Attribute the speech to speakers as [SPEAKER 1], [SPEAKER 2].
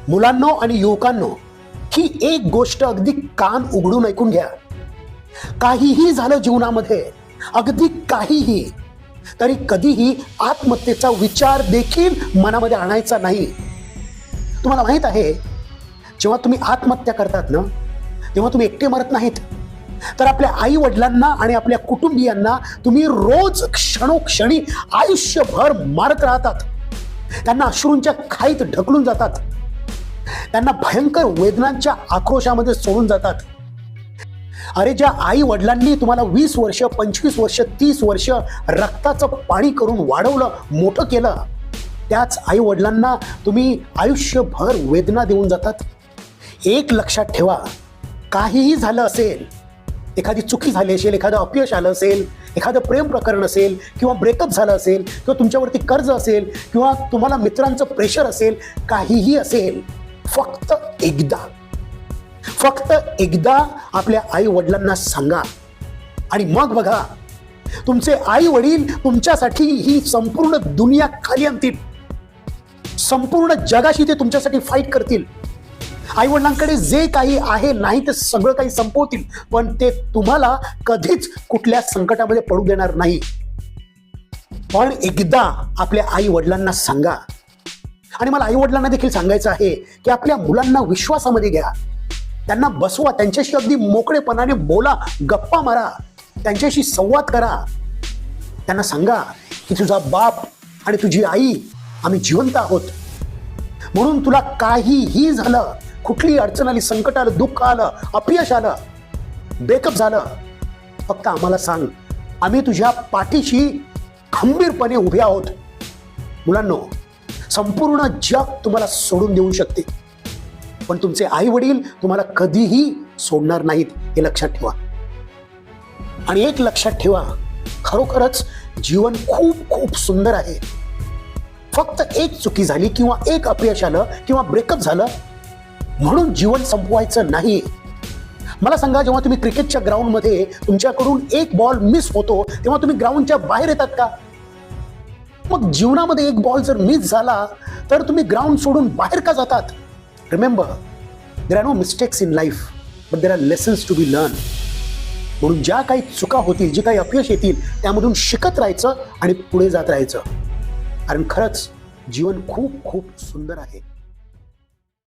[SPEAKER 1] मुलांनो आणि युवकांनो, ही एक गोष्ट अगदी कान उघडून ऐकून घ्या. काहीही झालं जीवनामध्ये, अगदी काहीही, तरी कधीही आत्महत्येचा विचार देखील मनामध्ये आणायचा नाही. तुम्हाला माहित आहे, जेव्हा तुम्ही आत्महत्या करतात ना, तेव्हा तुम्ही एकटे मरत नाहीत, तर आपल्या आई वडिलांना आणि आपल्या कुटुंबियांना तुम्ही रोज क्षणोक्षणी आयुष्यभर मारत राहतात. त्यांना अश्रूंच्या खाईत ढकलून जातात, त्यांना भयंकर वेदनांच्या आक्रोशामध्ये सोडून जातात. अरे, ज्या आई वडिलांनी तुम्हाला 20 वर्ष, 25 वर्ष, 30 वर्ष रक्ताचं पाणी करून वाढवलं, मोठं केलं, त्याच आई वडिलांना तुम्ही आयुष्यभर वेदना देऊन जातात. एक लक्षात ठेवा, काहीही झालं असेल, एखादी चुकी झाली असेल, एखादं अपयश आलं असेल, एखादं प्रेम प्रकरण असेल, किंवा ब्रेकअप झालं असेल, किंवा तुमच्यावरती कर्ज असेल, किंवा तुम्हाला मित्रांचं प्रेशर असेल, काहीही असेल, फक्त एकदा आपल्या आई वडिलांना सांगा. आणि मग बघा, तुमचे आई वडील तुमच्यासाठी ही संपूर्ण दुनिया खाली आणतील. संपूर्ण जगाशी ते तुमच्यासाठी फाईट करतील. आई वडिलांकडे जे काही आहे नाही ते सगळं काही संपवतील, पण ते तुम्हाला कधीच कुठल्या संकटामध्ये पडू देणार नाही. पण एकदा आपल्या आई वडिलांना सांगा. आणि मला आई वडिलांना देखील सांगायचं आहे की आपल्या मुलांना विश्वासामध्ये घ्या, त्यांना बसवा, त्यांच्याशी अगदी मोकळेपणाने बोला, गप्पा मारा, त्यांच्याशी संवाद करा. त्यांना सांगा की तुझा बाप आणि तुझी आई आम्ही जिवंत आहोत, म्हणून तुला काहीही झालं, कुठली अडचण आली, संकट आलं, दुःख आलं, अपयश आलं, ब्रेकअप झालं, फक्त आम्हाला सांग, आम्ही तुझ्या पाठीशी खंबीरपणे उभे आहोत. मुलांनो, संपूर्ण जग तुम्हाला सोडून देऊ शकते, पण तुमचे आई वडील तुम्हाला कधीही सोडणार नाहीत, हे लक्षात ठेवा. आणि एक लक्षात ठेवा, खरोखरच जीवन खूप खूप सुंदर आहे. फक्त एक चुकी झाली, किंवा एक अपयश आलं, किंवा ब्रेकअप झालं म्हणून जीवन संपवायचं नाही. मला सांगा, जेव्हा तुम्ही क्रिकेटच्या ग्राउंडमध्ये तुमच्याकडून एक बॉल मिस होतो, तेव्हा तुम्ही ग्राउंडच्या बाहेर येतात का? मग जीवनामध्ये एक बॉल जर मिस झाला तर तुम्ही ग्राउंड सोडून बाहेर का जातात? Remember, there are no mistakes in life, but there are lessons to be learn. म्हणून ज्या काही चुका होतील, जे काही अपयश येतील, त्यामधून शिकत राहायचं आणि पुढे जात राहायचं. कारण खरंच जीवन खूप खूप सुंदर आहे.